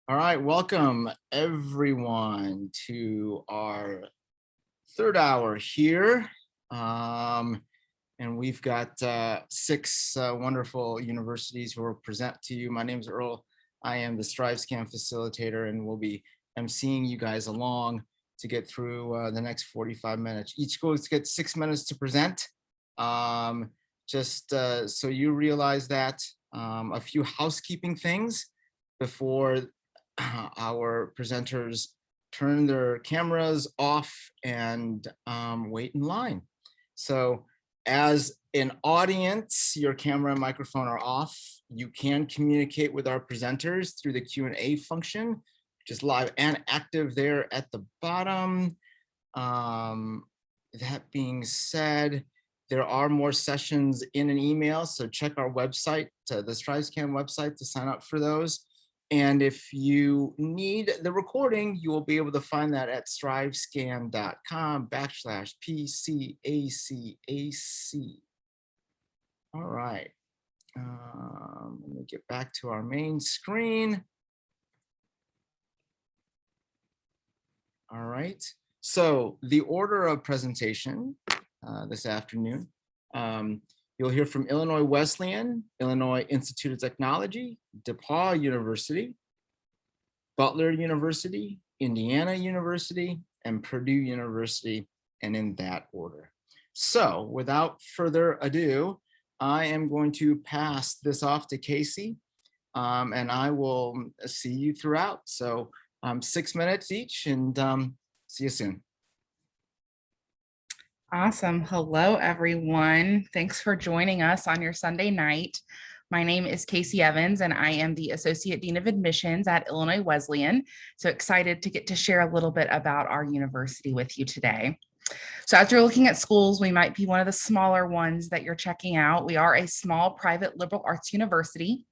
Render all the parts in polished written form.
All right, welcome everyone to our third hour here. And we've got six wonderful universities who will present to you. My name is Earl. I am the StriveScan facilitator and will be emceeing you guys along to get through the next 45 minutes. Each school gets 6 minutes to present. Just so you realize that, a few housekeeping things before our presenters turn their cameras off and wait in line. So as an audience, your camera and microphone are off. You can communicate with our presenters through the Q&A function, which is live and active there at the bottom. That being said, there are more sessions in an email, so check our website, the StriveScan website, to sign up for those. And if you need the recording, you will be able to find that at strivescan.com/PCACAC. All right, let me get back to our main screen. All right, so the order of presentation this afternoon, you'll hear from Illinois Wesleyan, Illinois Institute of Technology, DePauw University, Butler University, Indiana University, and Purdue University, and in that order. So without further ado, I am going to pass this off to Casey, and I will see you throughout. So 6 minutes each, and see you soon. Awesome. Hello, everyone. Thanks for joining us on your Sunday night. My name is Casey Evans, and I am the Associate Dean of Admissions at Illinois Wesleyan. So excited to get to share a little bit about our university with you today. So as you're looking at schools, we might be one of the smaller ones that you're checking out. We are a small private liberal arts university.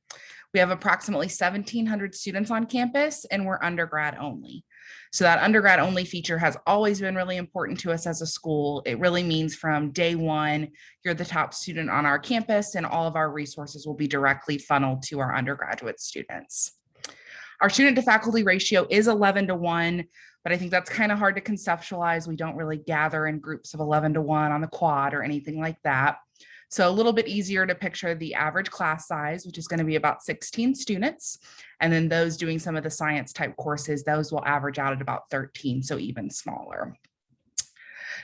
We have approximately 1,700 students on campus, and we're undergrad only. So that undergrad only feature has always been really important to us as a school. It really means from day one, you're the top student on our campus, and all of our resources will be directly funneled to our undergraduate students. Our student to faculty ratio is 11-1, but I think that's kind of hard to conceptualize. We don't really gather in groups of 11-1 on the quad or anything like that. So a little bit easier to picture the average class size, which is going to be about 16 students. And then those doing some of the science type courses, those will average out at about 13, so even smaller.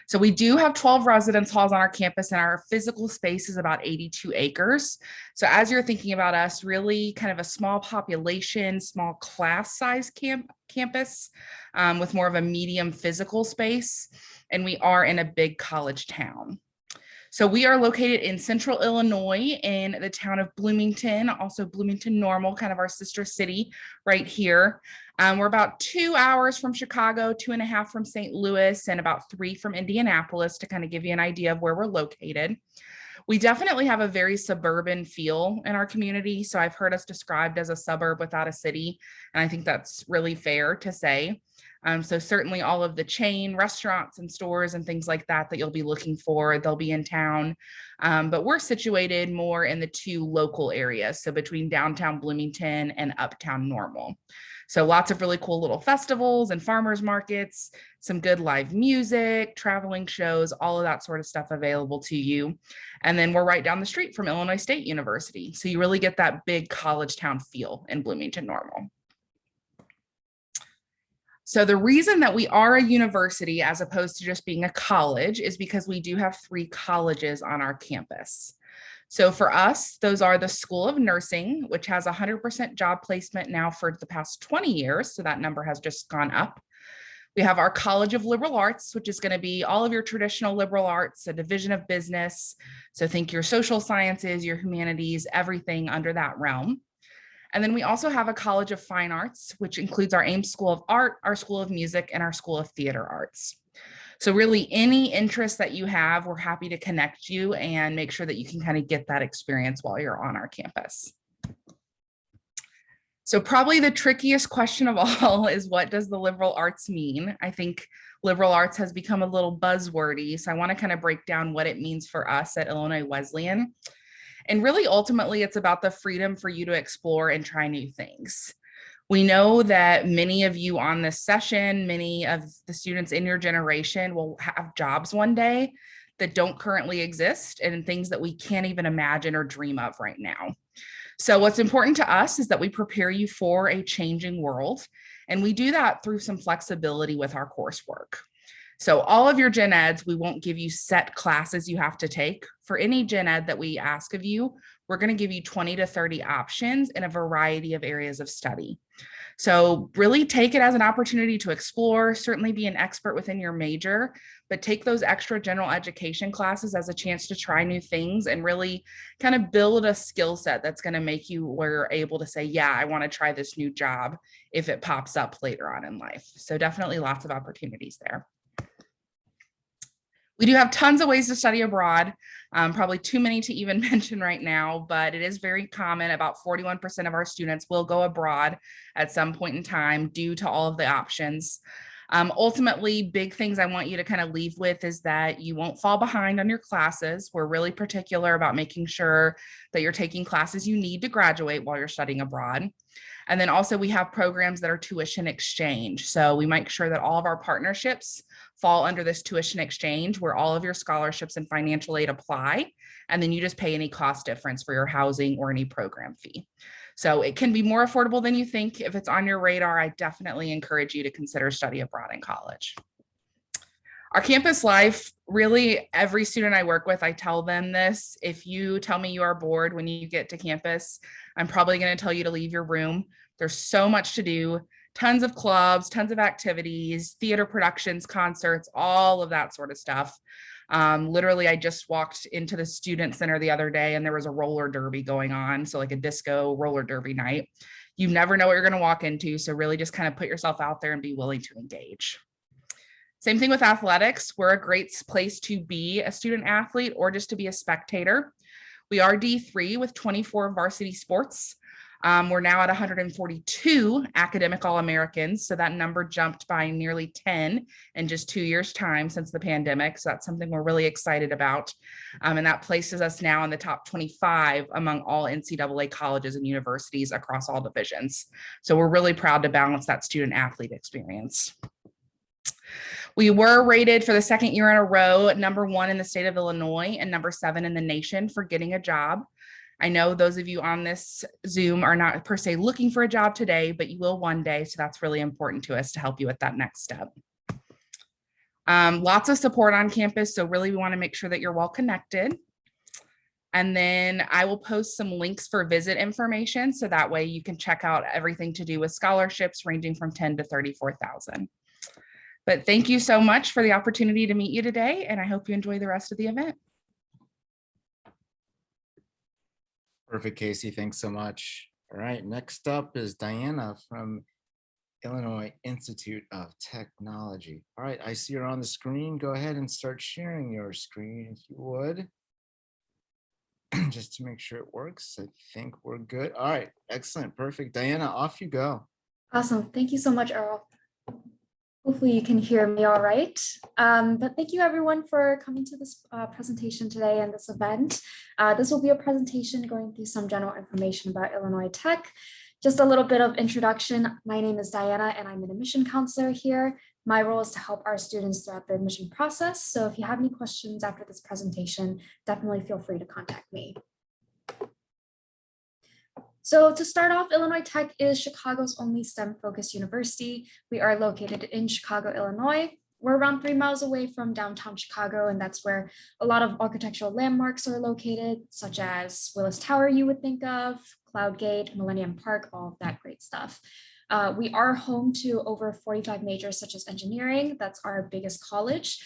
So we do have 12 residence halls on our campus, and our physical space is about 82 acres. So as you're thinking about us, really kind of a small population, small class size campus with more of a medium physical space. And we are in a big college town. So we are located in central Illinois in the town of Bloomington, also Bloomington Normal, kind of our sister city right here. We're about 2 hours from Chicago, 2.5 from St. Louis, and about 3 from Indianapolis, to kind of give you an idea of where we're located. We definitely have a very suburban feel in our community. So I've heard us described as a suburb without a city, and I think that's really fair to say. So certainly all of the chain restaurants and stores and things like that you'll be looking for, they'll be in town. But we're situated more in the 2 local areas, so between downtown Bloomington and uptown Normal. So lots of really cool little festivals and farmers markets, some good live music, traveling shows, all of that sort of stuff available to you. And then we're right down the street from Illinois State University. So you really get that big college town feel in Bloomington Normal. So the reason that we are a university as opposed to just being a college is because we do have 3 colleges on our campus. So for us, those are the School of Nursing, which has 100% job placement now for the past 20 years. So that number has just gone up. We have our College of Liberal Arts, which is going to be all of your traditional liberal arts, a division of business. So think your social sciences, your humanities, everything under that realm. And then we also have a College of Fine Arts, which includes our Ames School of Art, our School of Music, and our School of Theater Arts. So really any interest that you have, we're happy to connect you and make sure that you can kind of get that experience while you're on our campus. So probably the trickiest question of all is, what does the liberal arts mean? I think liberal arts has become a little buzzwordy. So I want to kind of break down what it means for us at Illinois Wesleyan. And really, ultimately, it's about the freedom for you to explore and try new things. We know that many of you on this session, many of the students in your generation will have jobs one day that don't currently exist and things that we can't even imagine or dream of right now. So what's important to us is that we prepare you for a changing world. And we do that through some flexibility with our coursework. So all of your gen eds, we won't give you set classes you have to take. For any gen ed that we ask of you, we're going to give you 20 to 30 options in a variety of areas of study. So really take it as an opportunity to explore, certainly be an expert within your major, but take those extra general education classes as a chance to try new things and really kind of build a skill set that's going to make you where you're able to say, yeah, I want to try this new job if it pops up later on in life. So definitely lots of opportunities there. We do have tons of ways to study abroad, probably too many to even mention right now, but it is very common. About 41% of our students will go abroad at some point in time due to all of the options. Ultimately, big things I want you to kind of leave with is that you won't fall behind on your classes. We're really particular about making sure that you're taking classes you need to graduate while you're studying abroad. And then also we have programs that are tuition exchange. So we make sure that all of our partnerships fall under this tuition exchange where all of your scholarships and financial aid apply. And then you just pay any cost difference for your housing or any program fee. So it can be more affordable than you think. If it's on your radar, I definitely encourage you to consider study abroad in college. Our campus life, really every student I work with, I tell them this. If you tell me you are bored when you get to campus, I'm probably going to tell you to leave your room. There's so much to do, tons of clubs, tons of activities, theater productions, concerts, all of that sort of stuff. Literally, I just walked into the student center the other day and there was a roller derby going on. So like a disco roller derby night. You never know what you're going to walk into. So really just kind of put yourself out there and be willing to engage. Same thing with athletics. We're a great place to be a student athlete or just to be a spectator. We are D3 with 24 varsity sports. We're now at 142 academic All-Americans. So that number jumped by nearly 10 in just 2 years' time since the pandemic. So that's something we're really excited about. And that places us now in the top 25 among all NCAA colleges and universities across all divisions. So we're really proud to balance that student athlete experience. We were rated for the second year in a row, #1 in the state of Illinois and #7 in the nation for getting a job. I know those of you on this Zoom are not per se looking for a job today, but you will one day. So that's really important to us to help you with that next step. Lots of support on campus. So really we want to make sure that you're well connected. And then I will post some links for visit information. So that way you can check out everything to do with scholarships ranging from $10,000 to $34,000. But thank you so much for the opportunity to meet you today, and I hope you enjoy the rest of the event. Perfect, Casey. Thanks so much. All right, next up is Diana from Illinois Institute of Technology. All right, I see you're on the screen. Go ahead and start sharing your screen if you would. Just to make sure it works. I think we're good. All right, excellent, perfect. Diana, off you go. Awesome. Thank you so much, Earl. Hopefully you can hear me all right. But thank you everyone for coming to this presentation today and this event. This will be a presentation going through some general information about Illinois Tech. Just a little bit of introduction. My name is Diana and I'm an admission counselor here. My role is to help our students throughout the admission process. So if you have any questions after this presentation, definitely feel free to contact me. So to start off, Illinois Tech is Chicago's only STEM-focused university. We are located in Chicago, Illinois. We're around 3 miles away from downtown Chicago, and that's where a lot of architectural landmarks are located, such as Willis Tower you would think of, Cloud Gate, Millennium Park, all of that great stuff. We are home to over 45 majors such as engineering. That's our biggest college.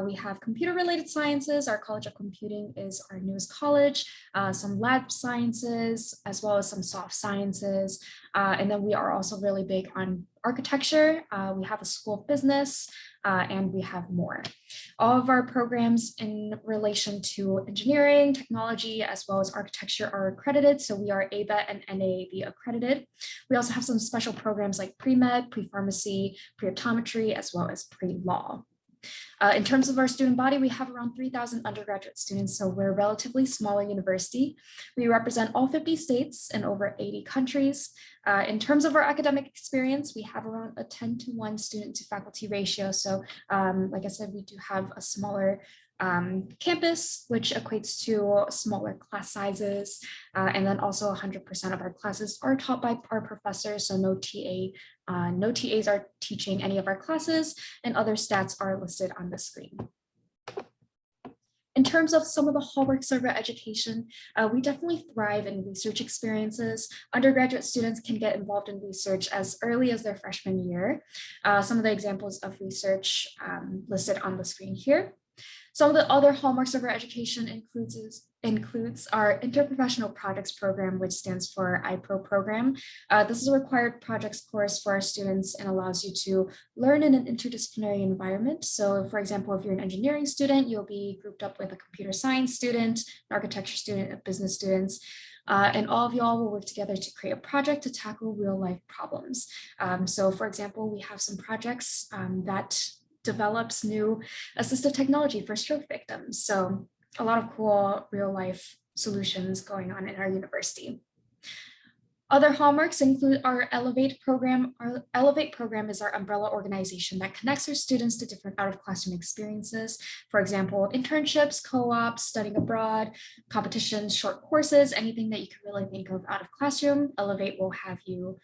We have computer-related sciences. Our College of Computing is our newest college, some lab sciences, as well as some soft sciences. And then we are also really big on architecture. We have a school of business, and we have more. All of our programs in relation to engineering, technology, as well as architecture are accredited. So we are ABET and NAAB accredited. We also have some special programs like pre-med, pre-pharmacy, pre-optometry, as well as pre-law. In terms of our student body, we have around 3,000 undergraduate students, so we're a relatively smaller university. We represent all 50 states and over 80 countries. In terms of our academic experience, we have around a 10-to-1 student to faculty ratio. So like I said, we do have a smaller campus, which equates to smaller class sizes. And then also 100% of our classes are taught by our professors. So no TAs are teaching any of our classes, and other stats are listed on the screen. In terms of some of the hallmarks of our education, we definitely thrive in research experiences. Undergraduate students can get involved in research as early as their freshman year. Some of the examples of research listed on the screen here. Some of the other hallmarks of our education includes our interprofessional projects program, which stands for IPRO program. This is a required projects course for our students and allows you to learn in an interdisciplinary environment. So for example, if you're an engineering student, you'll be grouped up with a computer science student, an architecture student, and business students. And all of y'all will work together to create a project to tackle real life problems. So for example, we have some projects that develops new assistive technology for stroke victims. So a lot of cool real life solutions going on in our university. Other hallmarks include our Elevate program. Our Elevate program is our umbrella organization that connects our students to different out of classroom experiences. For example, internships, co-ops, studying abroad, competitions, short courses, anything that you can really think of out of classroom. Elevate will have you,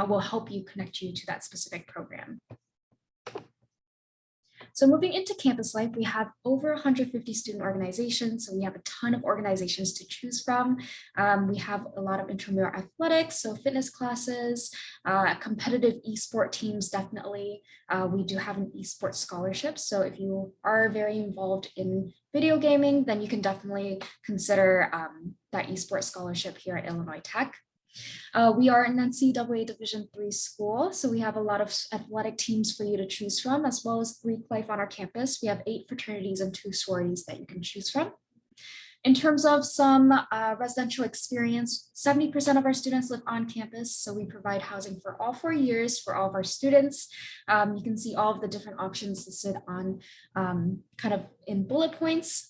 will help you connect you to that specific program. So moving into campus life, we have over 150 student organizations. So we have a ton of organizations to choose from. We have a lot of intramural athletics, so fitness classes, competitive esport teams, definitely. We do have an esport scholarship. So if you are very involved in video gaming, then you can definitely consider that esport scholarship here at Illinois Tech. We are an NCAA Division III school, so we have a lot of athletic teams for you to choose from, as well as Greek life on our campus. We have 8 fraternities and 2 sororities that you can choose from. In terms of some residential experience, 70% of our students live on campus, so we provide housing for all 4 years for all of our students. You can see all of the different options listed on kind of in bullet points.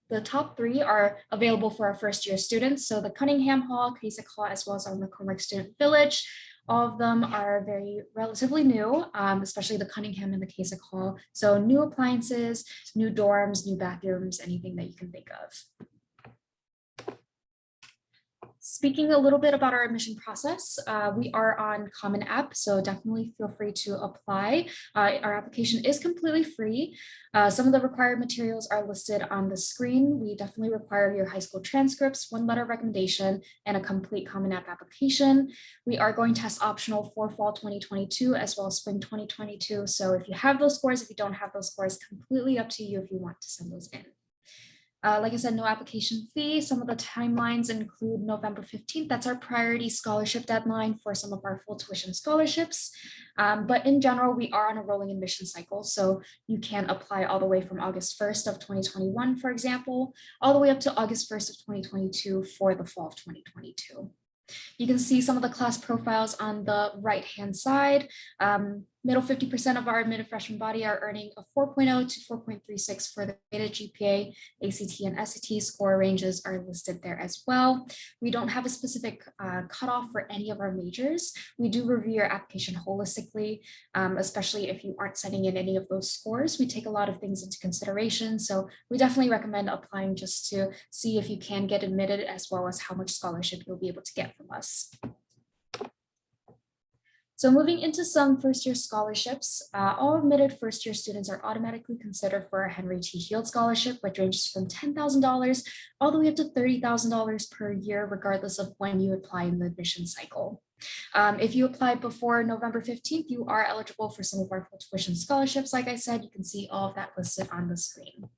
The top 3 are available for our first year students. So the Cunningham Hall, PCACAC Hall, as well as our McCormick Student Village. All of them are relatively new, especially the Cunningham and the PCACAC Hall. So new appliances, new dorms, new bathrooms, anything that you can think of. Speaking a little bit about our admission process, we are on Common App, so definitely feel free to apply. Our application is completely free. Some of the required materials are listed on the screen. We definitely require your high school transcripts, 1 letter of recommendation, and a complete Common App application. We are going test optional for fall 2022 as well as spring 2022. So if you have those scores, if you don't have those scores, completely up to you if you want to send those in. Like I said, no application fee. Some of the timelines include November 15th. That's our priority scholarship deadline for some of our full tuition scholarships. But in general, we are on a rolling admission cycle. So you can apply all the way from August 1st of 2021, for example, all the way up to August 1st of 2022 for the fall of 2022. You can see some of the class profiles on the right-hand side. Middle 50% of our admitted freshman body are earning a 4.0 to 4.36 for the weighted GPA. ACT and SAT score ranges are listed there as well. We don't have a specific cutoff for any of our majors. We do review your application holistically, especially if you aren't sending in any of those scores. We take a lot of things into consideration. So we definitely recommend applying just to see if you can get admitted, as well as how much scholarship you'll be able to get from us. So moving into some first-year scholarships, all admitted first-year students are automatically considered for a Henry T. Heald Scholarship, which ranges from $10,000 all the way up to $30,000 per year, regardless of when you apply in the admission cycle. If you apply before November 15th, you are eligible for some of our full tuition scholarships. Like I said, you can see all of that listed on the screen.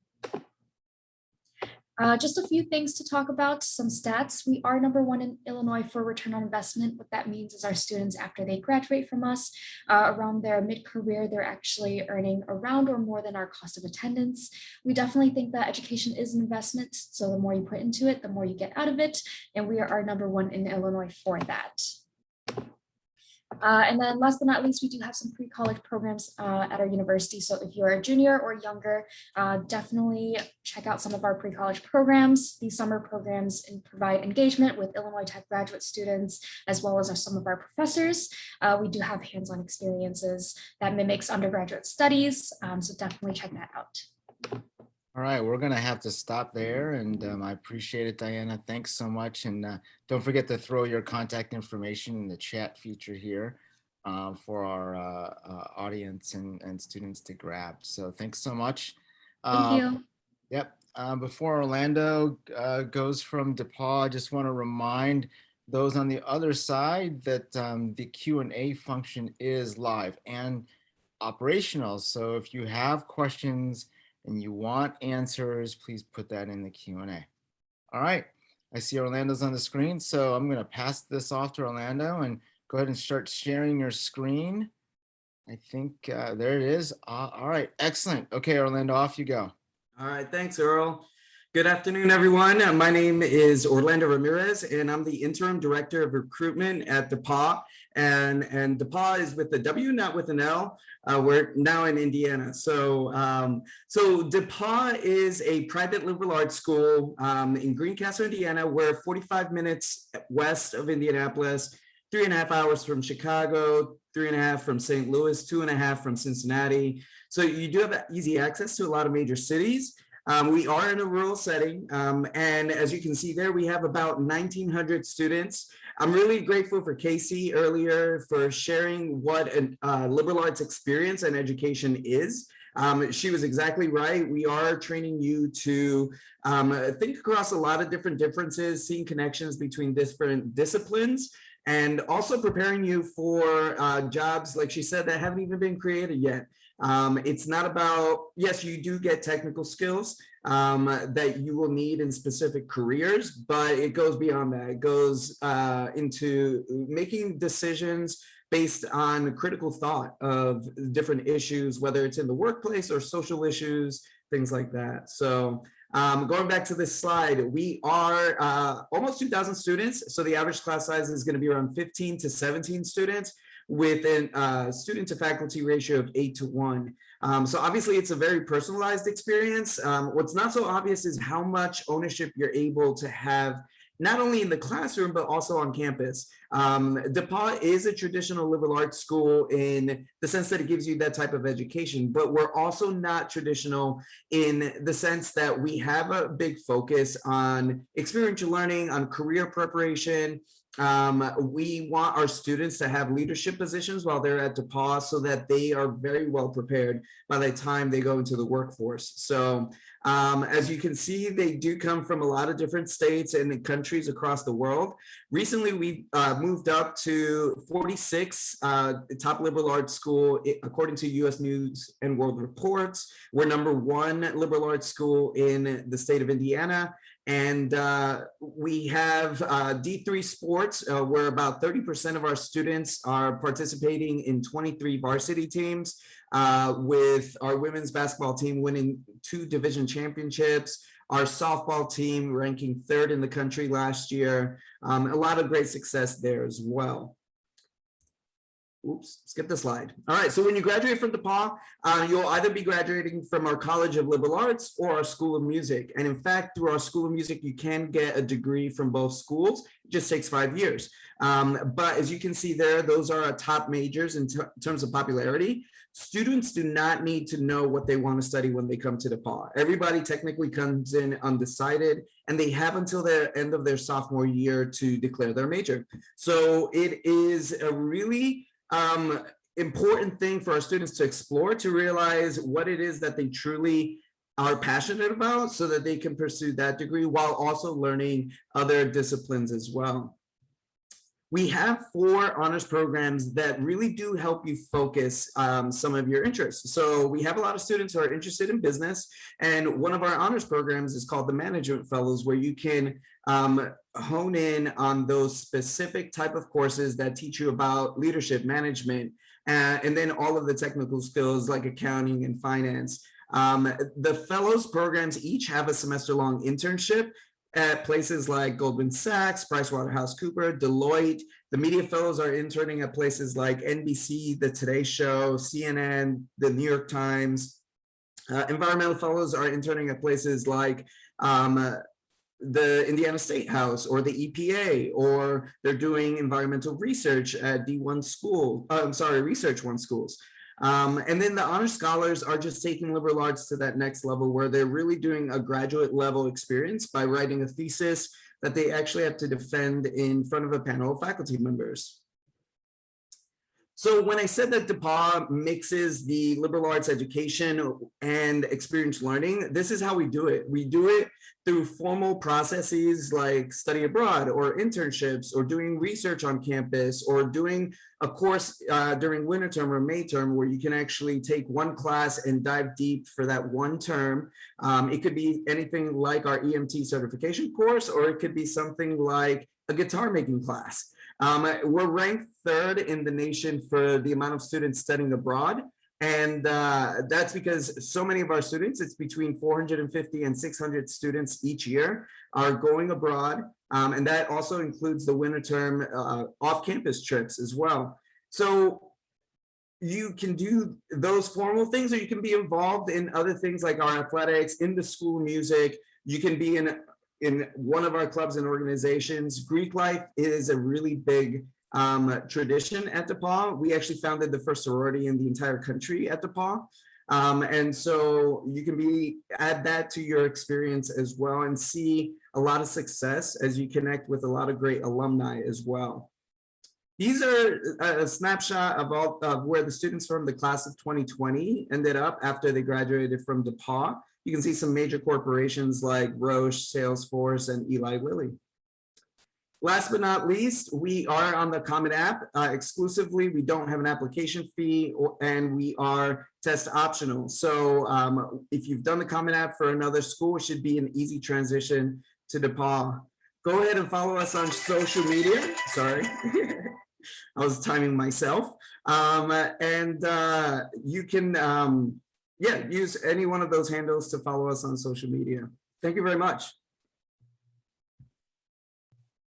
Just a few things to talk about, some stats. We are #1 in Illinois for return on investment. What that means is our students, after they graduate from us, around their mid-career, they're actually earning around or more than our cost of attendance. We definitely think that education is an investment. So the more you put into it, the more you get out of it. And we are #1 in Illinois for that. And then last but not least, we do have some pre-college programs at our university. So if you're a junior or younger, definitely check out some of our pre-college programs. These summer programs provide engagement with Illinois Tech graduate students, as well as some of our professors. We do have hands-on experiences that mimics undergraduate studies. So definitely check that out. All right, we're going to have to stop there. And I appreciate it, Diana. Thanks so much. And don't forget to throw your contact information in the chat feature here for our audience and students to grab. So thanks so much. Thank you. Yep. Before Orlando goes from DePauw, I just want to remind those on the other side that the Q&A function is live and operational. So if you have questions and you want answers, please put that in the Q&A. All right, I see Orlando's on the screen, so I'm going to pass this off to Orlando and go ahead and start sharing your screen. I think there it is. All right, excellent. Okay, Orlando, off you go. All right, thanks, Earl. Good afternoon, everyone. My name is Orlando Ramirez, and I'm the Interim Director of Recruitment at DePauw. And DePauw is with a W, not with an L. We're now in Indiana. So DePauw is a private liberal arts school in Greencastle, Indiana. We're 45 minutes west of Indianapolis, 3.5 hours from Chicago, 3.5 from St. Louis, 2.5 from Cincinnati. So you do have easy access to a lot of major cities. We are in a rural setting, and as you can see there, we have about 1,900 students. I'm really grateful for Casey earlier for sharing what a liberal arts experience and education is. She was exactly right. We are training you to think across a lot of different differences, seeing connections between different disciplines, and also preparing you for jobs, like she said, that haven't even been created yet. It's not about, yes, you do get technical skills that you will need in specific careers, but it goes beyond that. It goes into making decisions based on critical thought of different issues, whether it's in the workplace or social issues, things like that. So going back to this slide, we are almost 2,000 students. So the average class size is going to be around 15 to 17 students, with a student to faculty ratio of 8:1. So obviously it's a very personalized experience. What's not so obvious is how much ownership you're able to have, not only in the classroom, but also on campus. DePauw is a traditional liberal arts school in the sense that it gives you that type of education, but we're also not traditional in the sense that we have a big focus on experiential learning, on career preparation. We want our students to have leadership positions while they're at DePauw so that they are very well prepared by the time they go into the workforce. So as you can see, they do come from a lot of different states and countries across the world. Recently, we moved up to 46 top liberal arts school, according to US News and World Reports. We're #1 liberal arts school in the state of Indiana. And we have D3 sports, where about 30% of our students are participating in 23 varsity teams, with our women's basketball team winning 2 division championships, our softball team ranking 3rd in the country last year. A lot of great success there as well. Oops, skip the slide. All right, so when you graduate from DePauw, you'll either be graduating from our College of Liberal Arts or our School of Music. And in fact, through our School of Music, you can get a degree from both schools. It just takes 5 years. But as you can see there, those are our top majors in terms of popularity. Students do not need to know what they want to study when they come to DePauw. Everybody technically comes in undecided, and they have until the end of their sophomore year to declare their major. So it is a really important thing for our students to explore, to realize what it is that they truly are passionate about so that they can pursue that degree while also learning other disciplines as well. We have 4 honors programs that really do help you focus some of your interests. So we have a lot of students who are interested in business, and one of our honors programs is called the Management Fellows, where you can hone in on those specific type of courses that teach you about leadership, management, and then all of the technical skills like accounting and finance. The fellows programs each have a semester-long internship, at places like Goldman Sachs, PricewaterhouseCoopers, Deloitte. The media fellows are interning at places like NBC, The Today Show, CNN, The New York Times. Environmental fellows are interning at places like the Indiana State House or the EPA, or they're doing environmental research at D1 school, Research One schools. And then the honor scholars are just taking liberal arts to that next level where they're really doing a graduate level experience by writing a thesis that they actually have to defend in front of a panel of faculty members. So when I said that DePauw mixes the liberal arts education and experience learning, this is how we do it. We do it through formal processes like study abroad or internships or doing research on campus or doing a course during winter term or May term where you can actually take one class and dive deep for that one term. It could be anything like our EMT certification course, or it could be something like a guitar making class. We're ranked 3rd in the nation for the amount of students studying abroad. And that's because so many of our students, it's between 450 and 600 students each year, are going abroad. And that also includes the winter term off-campus trips as well. So you can do those formal things, or you can be involved in other things like our athletics, in the school music. You can be in one of our clubs and organizations. Greek life is a really big tradition at DePauw. We actually founded the first sorority in the entire country at DePauw. And so you can add that to your experience as well and see a lot of success as you connect with a lot of great alumni as well. These are a snapshot of where the students from the class of 2020 ended up after they graduated from DePauw. You can see some major corporations like Roche, Salesforce, and Eli Lilly. Last but not least, we are on the Common App exclusively. We don't have an application fee, and we are test optional. So if you've done the Common App for another school, it should be an easy transition to DePauw. Go ahead and follow us on social media. Sorry, I was timing myself. You can use any one of those handles to follow us on social media. Thank you very much.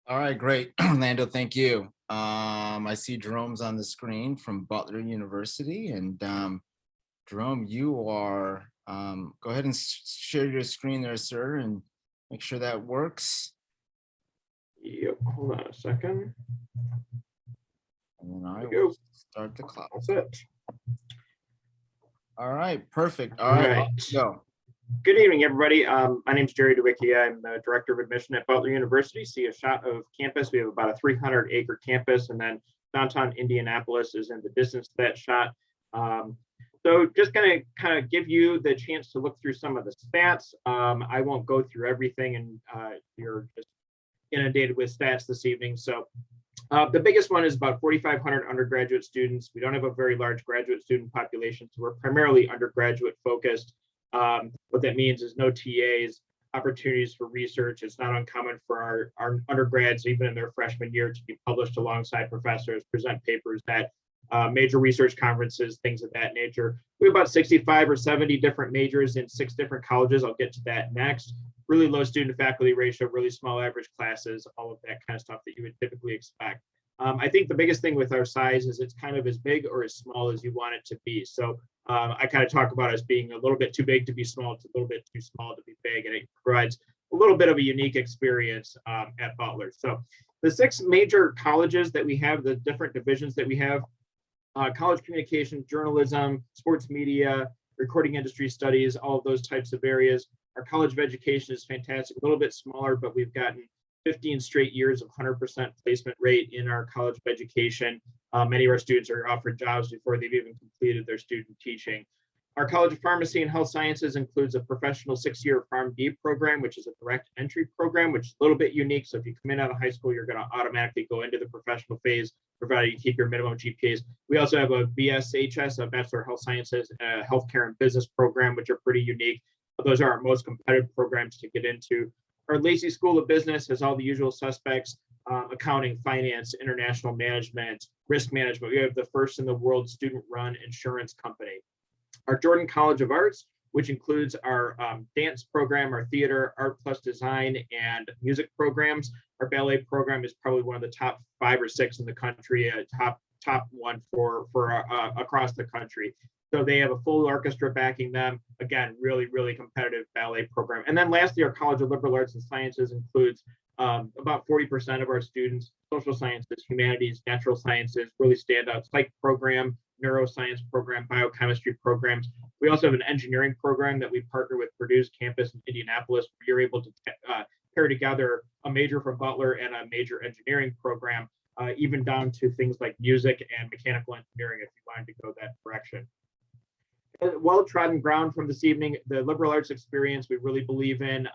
All right, great. Orlando, thank you. I see Jerome's on the screen from Butler University. And Jerome, you are, go ahead and share your screen there, sir, and make sure that works. Yep, hold on a second. And then I will start the clock. That's it. All right, perfect. All right, go. Good evening, everybody. My name is Jerry DeWicki. I'm the Director of Admission at Butler University. See a shot of campus. We have about a 300-acre campus, and then downtown Indianapolis is in the distance to that shot. So just going to kind of give you the chance to look through some of the stats. I won't go through everything, and you're just inundated with stats this evening. So the biggest one is about 4,500 undergraduate students. We don't have a very large graduate student population, so we're primarily undergraduate focused. What that means is no TAs, opportunities for research. It's not uncommon for our undergrads, even in their freshman year, to be published alongside professors, present papers at major research conferences, things of that nature. We have about 65 or 70 different majors in 6 different colleges. I'll get to that next. Really low student faculty ratio, really small average classes, all of that kind of stuff that you would typically expect. I think the biggest thing with our size is it's kind of as big or as small as you want it to be. So I kind of talk about it as being a little bit too big to be small, it's a little bit too small to be big, and it provides a little bit of a unique experience at Butler. So the 6 major colleges that we have, the different divisions that we have, college communication, journalism, sports media, recording industry studies, all of those types of areas. Our College of Education is fantastic, a little bit smaller, but we've gotten 15 straight years of 100% placement rate in our College of Education. Many of our students are offered jobs before they've even completed their student teaching. Our College of Pharmacy and Health Sciences includes a professional 6-year PharmD program, which is a direct entry program, which is a little bit unique. So if you come in out of high school, you're going to automatically go into the professional phase, provided you keep your minimum GPAs. We also have a BSHS, a Bachelor of Health Sciences, Healthcare and Business program, which are pretty unique. Those are our most competitive programs to get into. Our Lacey School of Business has all the usual suspects, accounting, finance, international management, risk management. We have the first in the world student-run insurance company. Our Jordan College of Arts which includes our dance program, our theater, art plus design, and music programs. Our ballet program is probably one of the top 5 or 6 in the country, top one for across the country. So they have a full orchestra backing them. Again, really, really competitive ballet program. And then lastly, our College of Liberal Arts and Sciences includes about 40% of our students, social sciences, humanities, natural sciences, really stand out. Psych program, neuroscience program, biochemistry programs. We also have an engineering program that we partner with Purdue's campus in Indianapolis, where you're able to pair together a major from Butler and a major engineering program, even down to things like music and mechanical engineering if you wanted to go that direction. Well-trodden ground from this evening, the liberal arts experience we really believe in,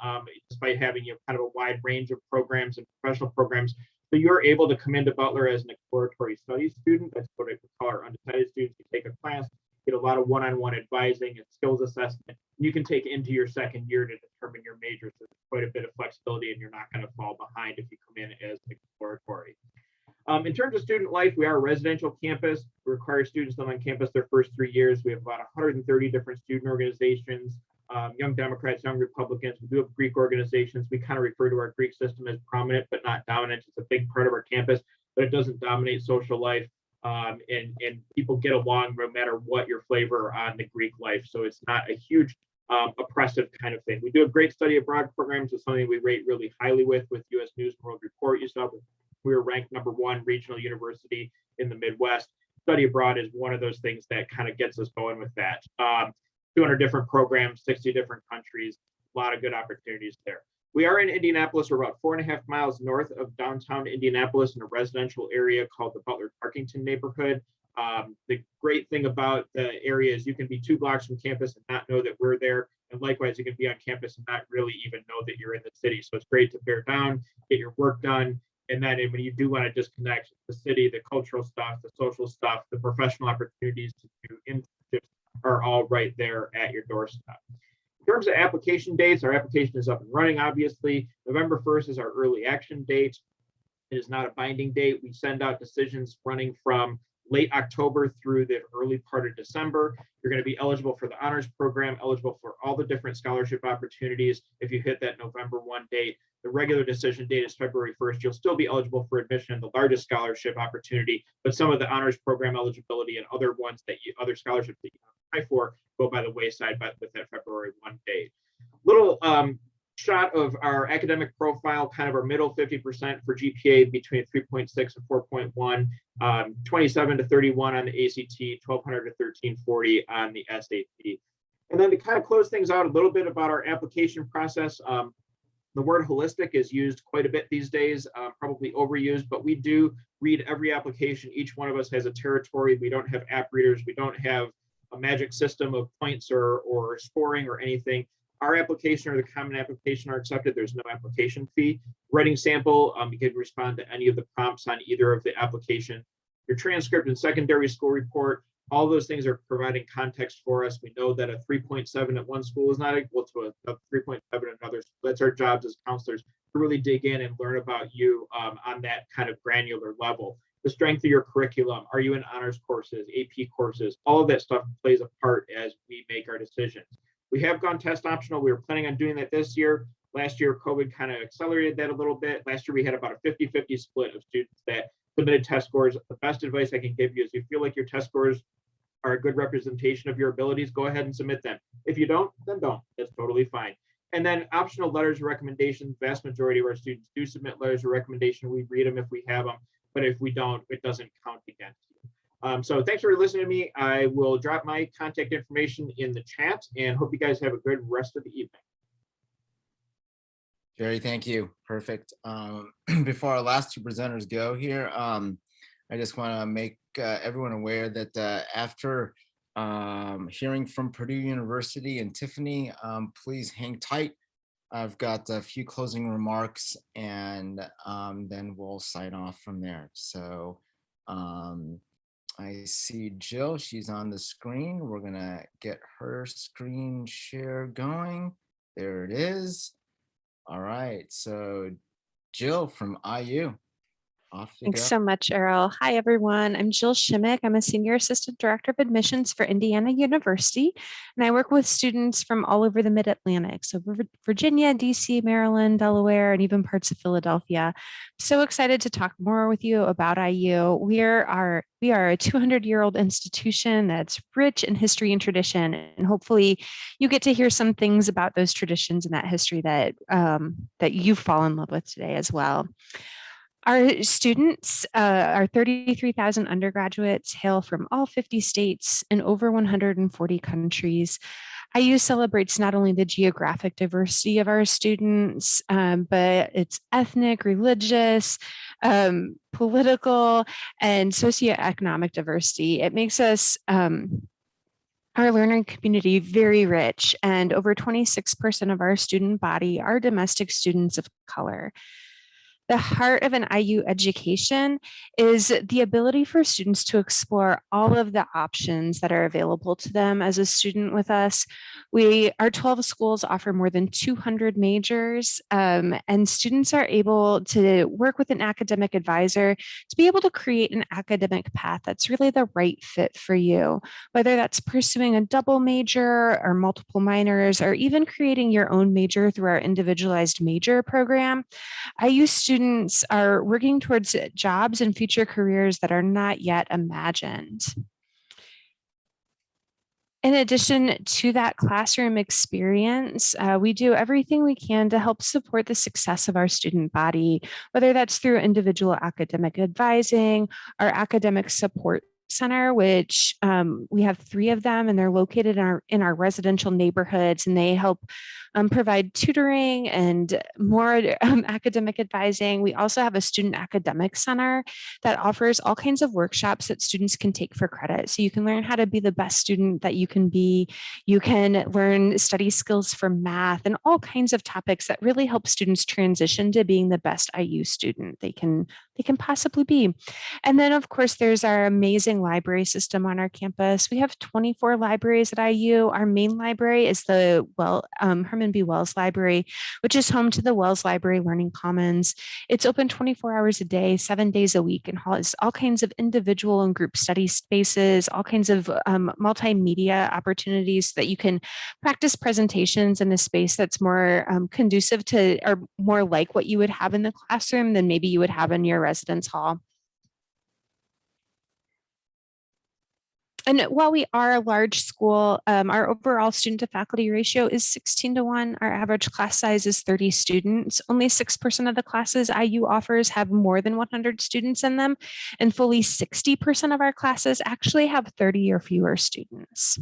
despite having kind of a wide range of programs and professional programs. So you're able to come into Butler as an exploratory studies student. That's what I would call our undecided students. You take a class, get a lot of one-on-one advising and skills assessment. You can take into your second year to determine your major. So there's quite a bit of flexibility, and you're not going to fall behind if you come in as an exploratory. In terms of student life, we are a residential campus. We require students to live on campus their first 3 years. We have about 130 different student organizations, Young Democrats, Young Republicans. We do have Greek organizations. We kind of refer to our Greek system as prominent, but not dominant. It's a big part of our campus, but it doesn't dominate social life. And people get along no matter what your flavor on the Greek life. So it's not a huge oppressive kind of thing. We do have great study abroad programs. It's something we rate really highly with U.S. News and World Report. You saw we were ranked #1 regional university in the Midwest. Study abroad is one of those things that kind of gets us going with that. 200 different programs, 60 different countries, a lot of good opportunities there. We are in Indianapolis. We're about 4.5 miles north of downtown Indianapolis in a residential area called the Butler Tarkington neighborhood. The great thing about the area is you can be 2 blocks from campus and not know that we're there. And likewise, you can be on campus and not really even know that you're in the city. So it's great to bear down, get your work done. And then when you do want to disconnect, the city, the cultural stuff, the social stuff, the professional opportunities to do internships are all right there at your doorstep. In terms of application dates, our application is up and running, obviously. November 1st is our early action date. It is not a binding date. We send out decisions running from late October through the early part of December. You're going to be eligible for the honors program, eligible for all the different scholarship opportunities if you hit that November 1 date. The regular decision date is February 1st. You'll still be eligible for admission in the largest scholarship opportunity, but some of the honors program eligibility and other ones other scholarships that you apply for go by the wayside with that February 1 date. Little shot of our academic profile, kind of our middle 50% for GPA between 3.6 and 4.1, 27 to 31 on the ACT, 1200 to 1340 on the SAT. And then to kind of close things out, a little bit about our application process. The word holistic is used quite a bit these days, probably overused, but we do read every application. Each one of us has a territory. We don't have app readers. We don't have a magic system of points or scoring or anything. Our application or the common application are accepted. There's no application fee. Writing sample, you can respond to any of the prompts on either of the application. Your transcript and secondary school report, all those things are providing context for us. We know that a 3.7 at one school is not equal to a 3.7 at another. So that's our jobs as counselors to really dig in and learn about you on that kind of granular level. The strength of your curriculum, are you in honors courses, AP courses, all of that stuff plays a part as we make our decisions. We have gone test optional. We were planning on doing that this year. Last year, COVID kind of accelerated that a little bit. Last year, we had about a 50-50 split of students that submitted test scores. The best advice I can give you is if you feel like your test scores are a good representation of your abilities, go ahead and submit them. If you don't, then don't. That's totally fine. And then optional letters of recommendation. Vast majority of our students do submit letters of recommendation. We read them if we have them, but if we don't, it doesn't count against you. So thanks for listening to me. I will drop my contact information in the chat and hope you guys have a good rest of the evening. Jerry, thank you. Perfect. Before our last 2 presenters go here, I just want to make everyone aware that after hearing from Purdue University and Tiffany, please hang tight. I've got a few closing remarks and then we'll sign off from there. So I see Jill, she's on the screen. We're gonna get her screen share going. There it is. All right, so Jill from IU. off you Thanks go. so much, Earl. Hi, everyone. I'm Jill Shimmick. I'm a Senior Assistant Director of Admissions for Indiana University, and I work with students from all over the Mid-Atlantic, so Virginia, DC, Maryland, Delaware, and even parts of Philadelphia. So excited to talk more with you about IU. We are a 200-year-old institution that's rich in history and tradition, and hopefully you get to hear some things about those traditions and that history that you fall in love with today as well. Our students, our 33,000 undergraduates, hail from all 50 states and over 140 countries. IU celebrates not only the geographic diversity of our students, but its ethnic, religious, political, and socioeconomic diversity. It makes us our learning community very rich, and over 26% of our student body are domestic students of color. The heart of an IU education is the ability for students to explore all of the options that are available to them as a student with us. Our 12 schools offer more than 200 majors, and students are able to work with an academic advisor to be able to create an academic path that's really the right fit for you, whether that's pursuing a double major or multiple minors, or even creating your own major through our individualized major program. IU students are working towards jobs and future careers that are not yet imagined. In addition to that classroom experience, we do everything we can to help support the success of our student body, whether that's through individual academic advising, our academic support center, which we have 3 of them, and they're located in our residential neighborhoods, and they help provide tutoring and more academic advising. We also have a student academic center that offers all kinds of workshops that students can take for credit. So you can learn how to be the best student that you can be. You can learn study skills for math and all kinds of topics that really help students transition to being the best IU student they can possibly be. And then, of course, there's our amazing library system on our campus. We have 24 libraries at IU. Our main library is the Herman B. Wells Library, which is home to the Wells Library Learning Commons. It's open 24 hours a day, 7 days a week, and has all kinds of individual and group study spaces, all kinds of multimedia opportunities that you can practice presentations in a space that's more conducive to, or more like what you would have in the classroom than maybe you would have in your residence hall. And while we are a large school, our overall student to faculty ratio is 16:1. Our average class size is 30 students. Only 6% of the classes IU offers have more than 100 students in them, and fully 60% of our classes actually have 30 or fewer students.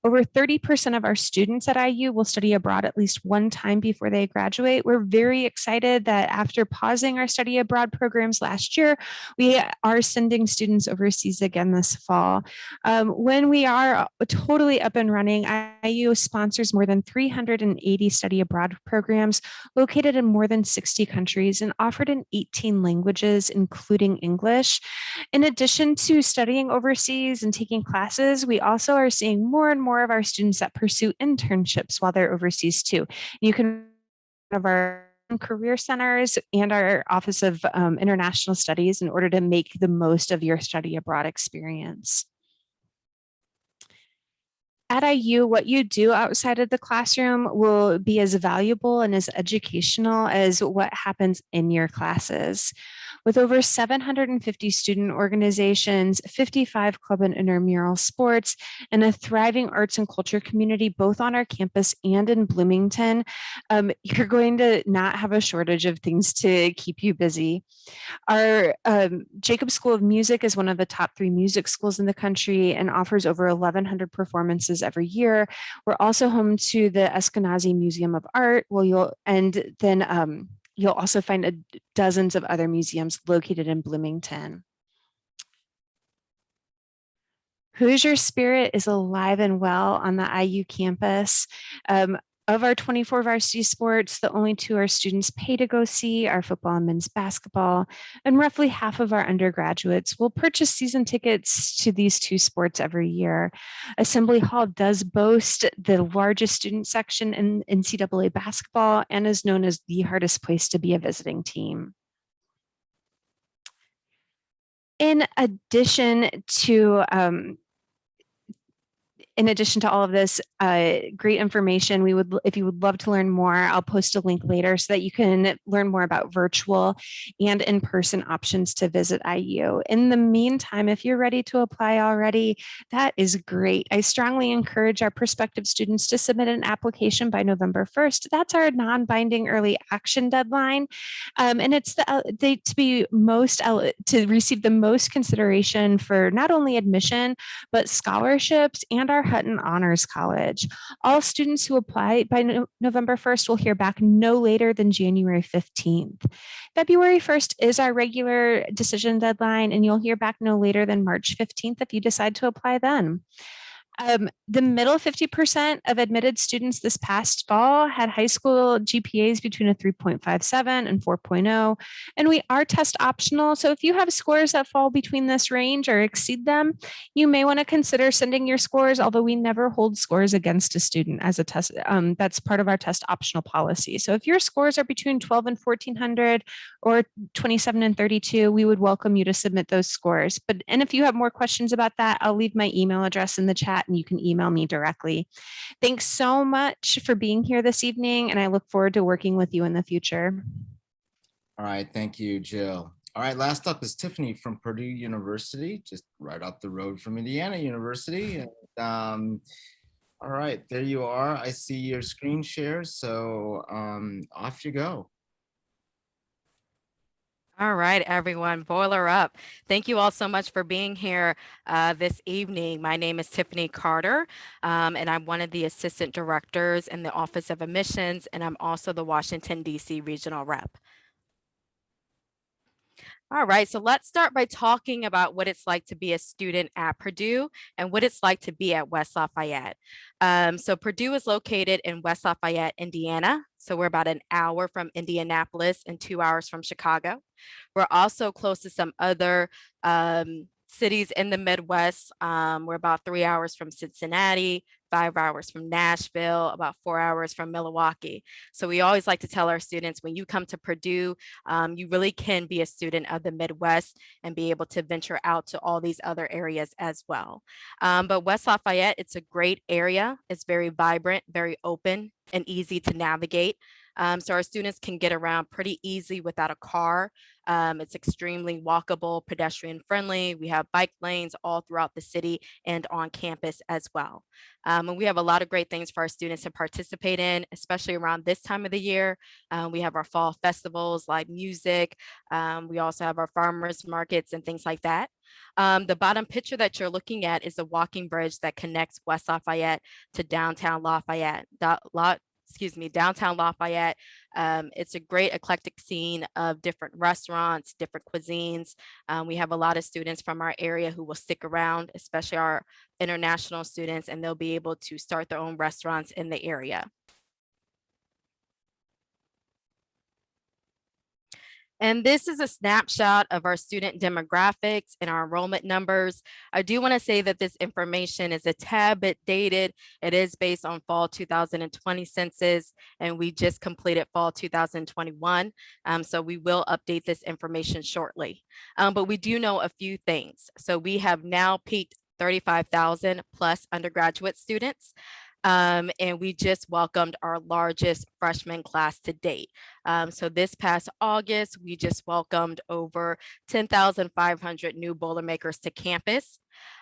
Over 30% of our students at IU will study abroad at least one time before they graduate. We're very excited that after pausing our study abroad programs last year, we are sending students overseas again this fall. When we are totally up and running, IU sponsors more than 380 study abroad programs located in more than 60 countries and offered in 18 languages, including English. In addition to studying overseas and taking classes, we also are seeing more and more of our students that pursue internships while they're overseas too. You can have our career centers and our Office of International Studies in order to make the most of your study abroad experience. At IU, what you do outside of the classroom will be as valuable and as educational as what happens in your classes. With over 750 student organizations, 55 club and intramural sports, and a thriving arts and culture community, both on our campus and in Bloomington, you're going to not have a shortage of things to keep you busy. Our Jacobs School of Music is one of the top 3 music schools in the country and offers over 1,100 performances every year. We're also home to the Eskenazi Museum of Art. You'll also find dozens of other museums located in Bloomington. Hoosier spirit is alive and well on the IU campus. Of our 24 varsity sports, the only 2 our students pay to go see are football and men's basketball, and roughly half of our undergraduates will purchase season tickets to these 2 sports every year. Assembly Hall does boast the largest student section in NCAA basketball and is known as the hardest place to be a visiting team. In addition to all of this great information, if you would love to learn more, I'll post a link later so that you can learn more about virtual and in-person options to visit IU. In the meantime, if you're ready to apply already, that is great. I strongly encourage our prospective students to submit an application by November 1st. That's our non-binding early action deadline. And it's to receive the most consideration for not only admission, but scholarships and our Hutton Honors College. All students who apply by November 1st will hear back no later than January 15th. February 1st is our regular decision deadline, and you'll hear back no later than March 15th if you decide to apply then. The middle 50% of admitted students this past fall had high school GPAs between a 3.57 and 4.0, and we are test optional. So if you have scores that fall between this range or exceed them, you may want to consider sending your scores, although we never hold scores against a student as a test. That's part of our test optional policy. So if your scores are between 12 and 1400 or 27 and 32, we would welcome you to submit those scores. And if you have more questions about that, I'll leave my email address in the chat and you can email me directly. Thanks so much for being here this evening, and I look forward to working with you in the future. All right, thank you, Jill. All right, last up is Tiffany from Purdue University, just right up the road from Indiana University. And, all right, there you are. I see your screen share, so off you go. All right, everyone, boiler up. Thank you all so much for being here this evening. My name is Tiffany Carter, and I'm one of the assistant directors in the Office of Admissions, and I'm also the Washington, D.C. regional rep. All right, so let's start by talking about what it's like to be a student at Purdue and what it's like to be at West Lafayette. So Purdue is located in West Lafayette, Indiana. So we're about an hour from Indianapolis and 2 hours from Chicago. We're also close to some other cities in the Midwest. We're about 3 hours from Cincinnati, 5 hours from Nashville, about 4 hours from Milwaukee. So we always like to tell our students, when you come to Purdue, you really can be a student of the Midwest and be able to venture out to all these other areas as well. But West Lafayette, it's a great area. It's very vibrant, very open, and easy to navigate. So our students can get around pretty easy without a car. It's extremely walkable, pedestrian friendly. We have bike lanes all throughout the city and on campus as well. And we have a lot of great things for our students to participate in, especially around this time of the year. We have our fall festivals, live music. We also have our farmers markets and things like that. The bottom picture that you're looking at is a walking bridge that connects West Lafayette to downtown Lafayette. Downtown Lafayette. It's a great eclectic scene of different restaurants, different cuisines. We have a lot of students from our area who will stick around, especially our international students, and they'll be able to start their own restaurants in the area. And this is a snapshot of our student demographics and our enrollment numbers. I do want to say that this information is a tad bit dated. It is based on fall 2020 census, and we just completed fall 2021. So we will update this information shortly. But we do know a few things. So we have now peaked 35,000 plus undergraduate students. And we just welcomed our largest freshman class to date. So this past August, we just welcomed over 10,500 new Boilermakers to campus.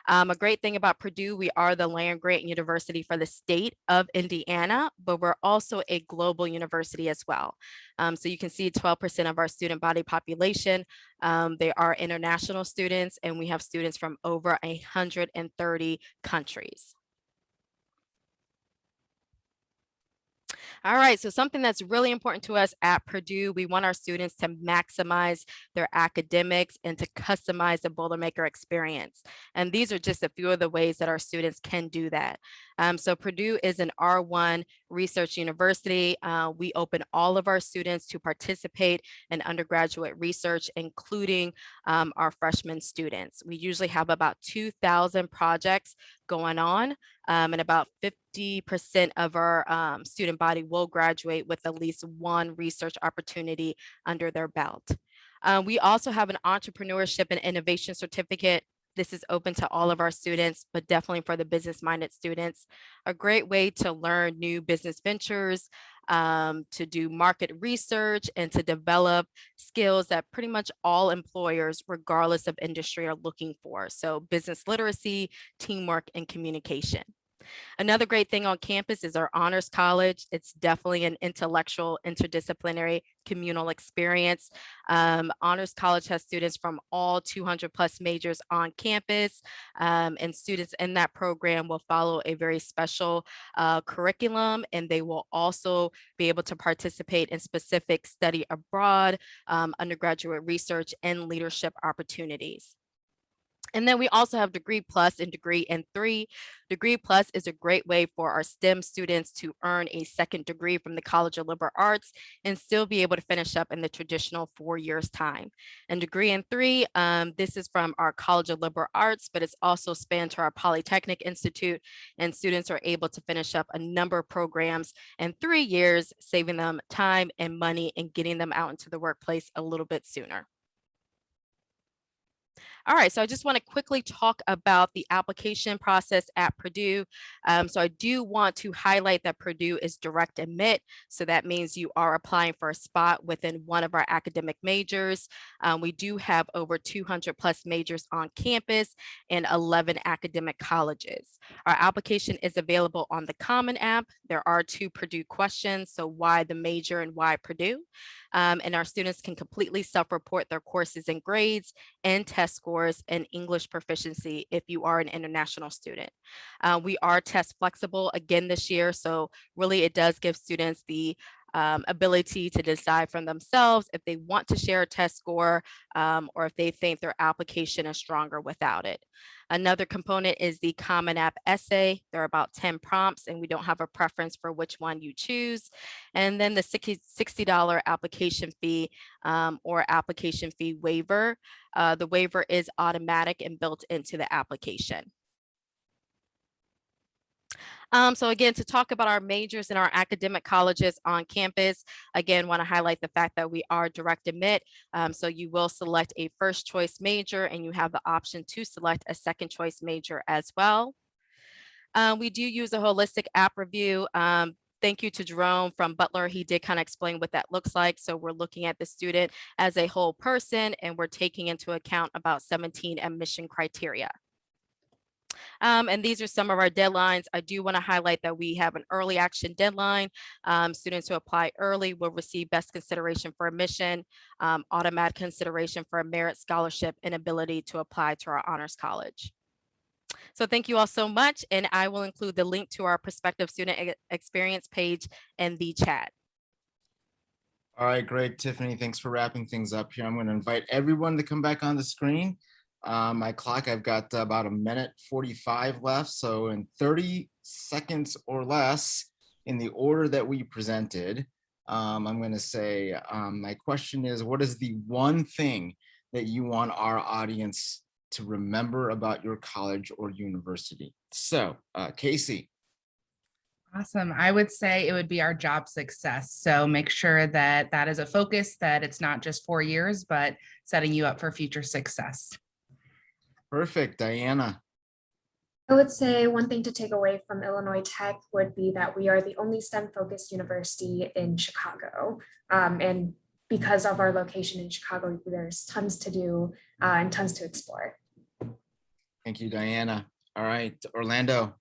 A great thing about Purdue, we are the land grant university for the state of Indiana, but we're also a global university as well. So you can see 12% of our student body population, they are international students, and we have students from over 130 countries. All right, so something that's really important to us at Purdue, we want our students to maximize their academics and to customize the Boilermaker experience. And these are just a few of the ways that our students can do that. So Purdue is an R1 research university. We open all of our students to participate in undergraduate research, including our freshman students. We usually have about 2,000 projects going on, and about 50% of our student body will graduate with at least one research opportunity under their belt. We also have an entrepreneurship and innovation certificate. This is open to all of our students, but definitely for the business-minded students. A great way to learn new business ventures, to do market research, and to develop skills that pretty much all employers, regardless of industry, are looking for. So business literacy, teamwork, and communication. Another great thing on campus is our honors college. It's definitely an intellectual, interdisciplinary, communal experience. Honors college has students from all 200 plus majors on campus, and students in that program will follow a very special curriculum, and they will also be able to participate in specific study abroad, undergraduate research, and leadership opportunities. And then we also have Degree Plus and Degree in3. Degree Plus is a great way for our STEM students to earn a second degree from the College of Liberal Arts and still be able to finish up in the traditional 4 years time. And Degree in3, this is from our College of Liberal Arts, but it's also spanned to our Polytechnic Institute, and students are able to finish up a number of programs in 3 years, saving them time and money and getting them out into the workplace a little bit sooner. All right, so I just want to quickly talk about the application process at Purdue. So I do want to highlight that Purdue is direct admit. So that means you are applying for a spot within one of our academic majors. We do have over 200 plus majors on campus and 11 academic colleges. Our application is available on the Common App. There are 2 Purdue questions, so why the major and why Purdue? And our students can completely self-report their courses and grades and test scores and English proficiency if you are an international student. We are test flexible again this year, so really it does give students the ability to decide for themselves if they want to share a test score or if they think their application is stronger without it. Another component is the Common App essay. There are about 10 prompts, and we don't have a preference for which one you choose. And then the $60 application fee or application fee waiver. The waiver is automatic and built into the application. So again, to talk about our majors and our academic colleges on campus, again, want to highlight the fact that we are direct admit. So you will select a first choice major and you have the option to select a second choice major as well. We do use a holistic app review. Thank you to Jerome from Butler. He did kind of explain what that looks like. So we're looking at the student as a whole person, and we're taking into account about 17 admission criteria. And these are some of our deadlines. I do want to highlight that we have an early action deadline. Students who apply early will receive best consideration for admission, automatic consideration for a merit scholarship, and ability to apply to our honors college. So thank you all so much. And I will include the link to our prospective student experience page in the chat. All right, great, Tiffany. Thanks for wrapping things up here. I'm going to invite everyone to come back on the screen. My clock, I've got about 1:45 left. So in 30 seconds or less, in the order that we presented, I'm going to say, my question is, what is the one thing that you want our audience to remember about your college or university? So, Casey. Awesome. I would say it would be our job success. So make sure that that is a focus, that it's not just 4 years, but setting you up for future success. Perfect. Diana. I would say one thing to take away from Illinois Tech would be that we are the only STEM-focused university in Chicago. And because of our location in Chicago, there's tons to do and tons to explore. Thank you, Diana. All right, Orlando.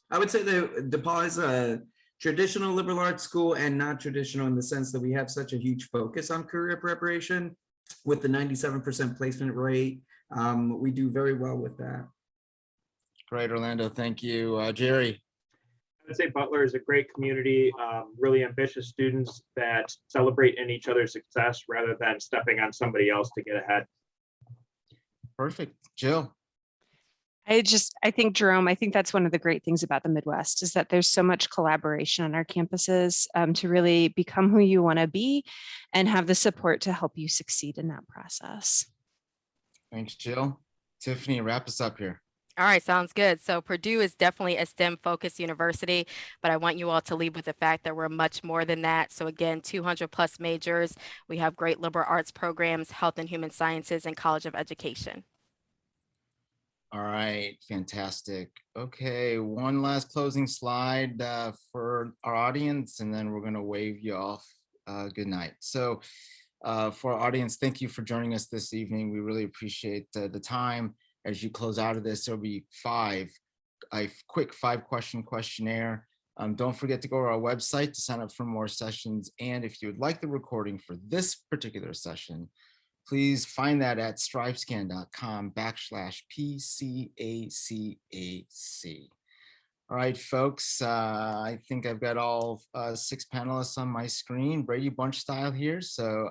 I would say that DePauw is a traditional liberal arts school and not traditional in the sense that we have such a huge focus on career preparation with the 97% placement rate. We do very well with that. Great, Orlando. Thank you. Jerry. I would say Butler is a great community, really ambitious students that celebrate in each other's success rather than stepping on somebody else to get ahead. Perfect. Jill. I think, Jerome, I think that's one of the great things about the Midwest is that there's so much collaboration on our campuses to really become who you want to be and have the support to help you succeed in that process. Thanks, Jill. Tiffany, wrap us up here. All right, sounds good. So Purdue is definitely a STEM focused university, but I want you all to leave with the fact that we're much more than that. So again, 200 plus majors. We have great liberal arts programs, health and human sciences, and College of Education. All right, fantastic. Okay, one last closing slide for our audience, and then we're going to wave you off. Good night. So for our audience, thank you for joining us this evening. We really appreciate the time. As you close out of this, there'll be a quick 5-question questionnaire. Don't forget to go to our website to sign up for more sessions. And if you would like the recording for this particular session, please find that at strivescan.com/PCACAC. All right, folks, I think I've got all 6 panelists on my screen, Brady Bunch style here. So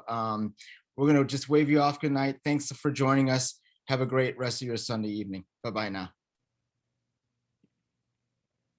we're going to just wave you off. Good night. Thanks for joining us. Have a great rest of your Sunday evening. Bye-bye now.